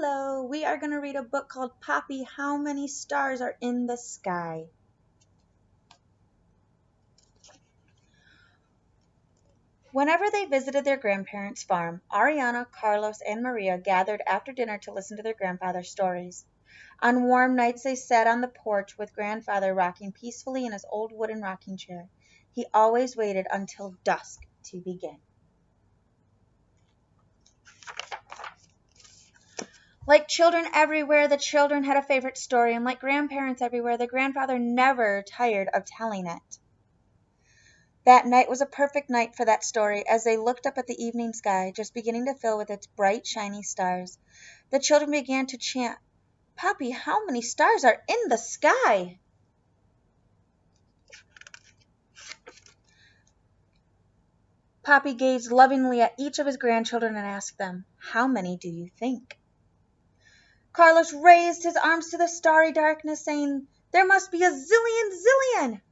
Hello, we are going to read a book called Papi, How Many Stars Are in the Sky? Whenever they visited their grandparents' farm, Ariana, Carlos, and Maria gathered after dinner to listen to their grandfather's stories. On warm nights they sat on the porch with grandfather rocking peacefully in his old wooden rocking chair. He always waited until dusk to begin. Like children everywhere, the children had a favorite story, and like grandparents everywhere, the grandfather never tired of telling it. That night was a perfect night for that story. As they looked up at the evening sky, just beginning to fill with its bright, shiny stars, the children began to chant, "Papi, how many stars are in the sky?" Papi gazed lovingly at each of his grandchildren and asked them, "How many do you think?" Carlos raised his arms to the starry darkness, saying, "There must be a zillion."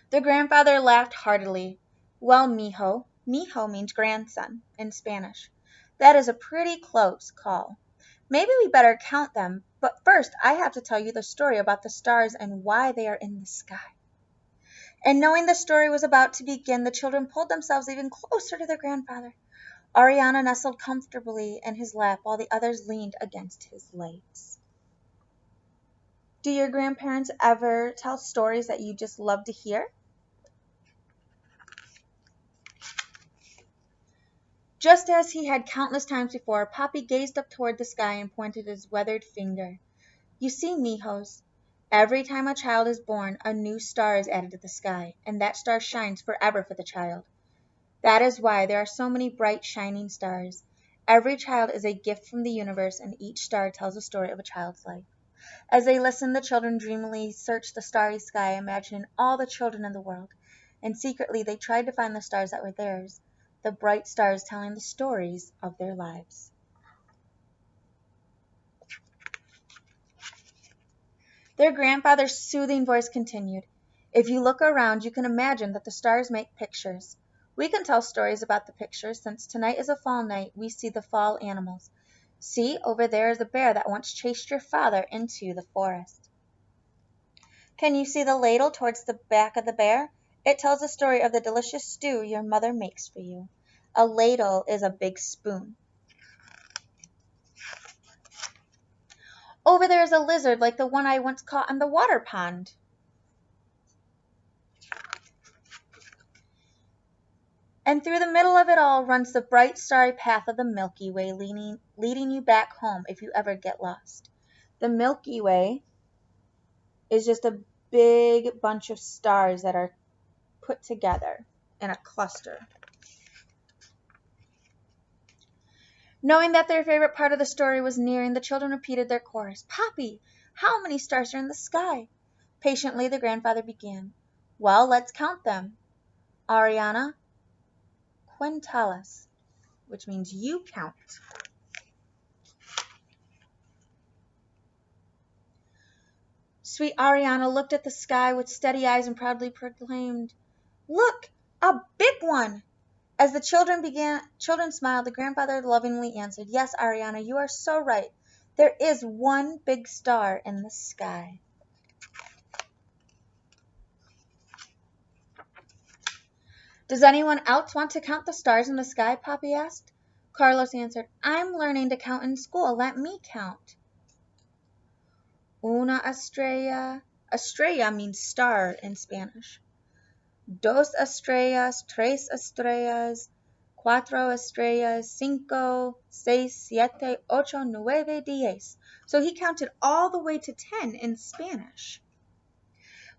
The grandfather laughed heartily. "Well, mijo," mijo means grandson in Spanish, "that is a pretty close call. Maybe we better count them, but first I have to tell you the story about the stars and why they are in the sky." And knowing the story was about to begin, the children pulled themselves even closer to their grandfather. Ariana nestled comfortably in his lap while the others leaned against his legs. Do your grandparents ever tell stories that you just love to hear? Just as he had countless times before, Papi gazed up toward the sky and pointed his weathered finger. "You see, mijos, every time a child is born, a new star is added to the sky, and that star shines forever for the child. That is why there are so many bright, shining stars. Every child is a gift from the universe, and each star tells a story of a child's life." As they listened, the children dreamily searched the starry sky, imagining all the children in the world, and secretly they tried to find the stars that were theirs, the bright stars telling the stories of their lives. Their grandfather's soothing voice continued, "If you look around, you can imagine that the stars make pictures. We can tell stories about the pictures. Since tonight is a fall night, we see the fall animals. See, over there is a bear that once chased your father into the forest. Can you see the ladle towards the back of the bear? It tells the story of the delicious stew your mother makes for you. A ladle is a big spoon. Over there is a lizard like the one I once caught in the water pond. And through the middle of it all runs the bright starry path of the Milky Way, leading you back home if you ever get lost." The Milky Way is just a big bunch of stars that are put together in a cluster. Knowing that their favorite part of the story was nearing, the children repeated their chorus, "Papi, how many stars are in the sky?" Patiently, the grandfather began, "Well, let's count them. Ariana, quintalas," which means you count. Sweet Ariana looked at the sky with steady eyes and proudly proclaimed, "Look, a big one!" As the children smiled, the grandfather lovingly answered, "Yes, Ariana, you are so right. There is one big star in the sky." "Does anyone else want to count the stars in the sky?" Papi asked. Carlos answered, "I'm learning to count in school. Let me count." Una estrella. Estrella means star in Spanish. Dos estrellas, tres estrellas, cuatro estrellas, cinco, seis, siete, ocho, nueve, diez. So he counted all the way to 10 in Spanish.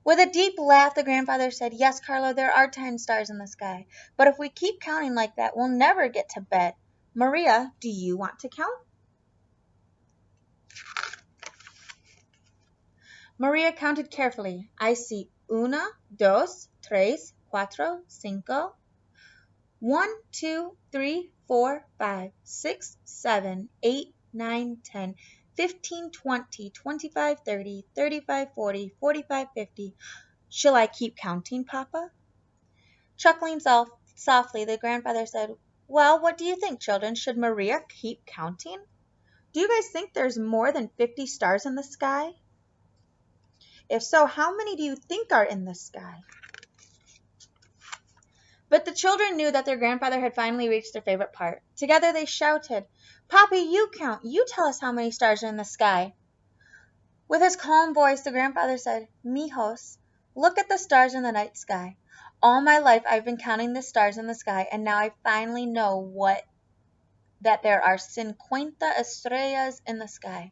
With a deep laugh, the grandfather said, "Yes, Carlo, there are 10 stars in the sky. But if we keep counting like that, we'll never get to bed. Maria, do you want to count?" Maria counted carefully. "I see una, dos, tres, cuatro, cinco. 1, 2, 3, 4, 5, 6, 7, 8, 9, 10, 15, 20, 25, 30, 35, 40, 45, 50. Shall I keep counting, Papa?" Chuckling softly, the grandfather said, Well, what do you think, children? Should Maria keep counting? Do you guys think there's more than 50 stars in the sky? If so, how many do you think are in the sky? But the children knew that their grandfather had finally reached their favorite part. Together they shouted, Papi, you count. You tell us how many stars are in the sky. With his calm voice, the grandfather said, Mijos, look at the stars in the night sky. All my life I've been counting the stars in the sky, and now I finally know that there are 50 estrellas in the sky.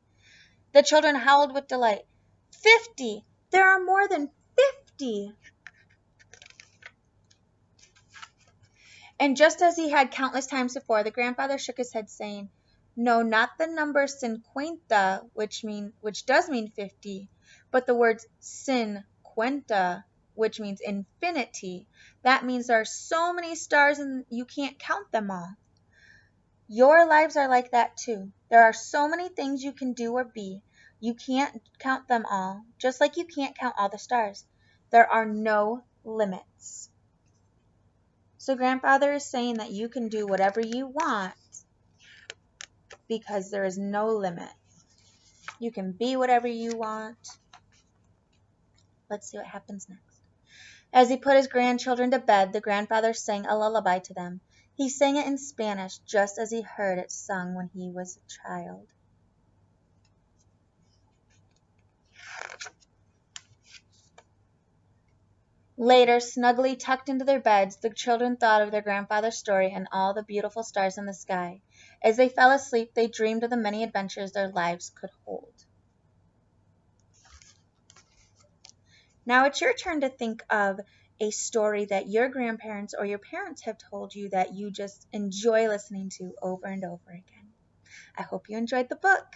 The children howled with delight. 50! There are more than 50! And just as he had countless times before, the grandfather shook his head, saying, No, not the number 50, which does mean 50, but the words 50, which means infinity. That means there are so many stars and you can't count them all. Your lives are like that too. There are so many things you can do or be. You can't count them all, just like you can't count all the stars. There are no limits. So grandfather is saying that you can do whatever you want because there is no limit. You can be whatever you want. Let's see what happens next. As he put his grandchildren to bed, the grandfather sang a lullaby to them. He sang it in Spanish just as he heard it sung when he was a child. Later, snugly tucked into their beds, the children thought of their grandfather's story and all the beautiful stars in the sky. As they fell asleep, they dreamed of the many adventures their lives could hold. Now it's your turn to think of a story that your grandparents or your parents have told you that you just enjoy listening to over and over again. I hope you enjoyed the book.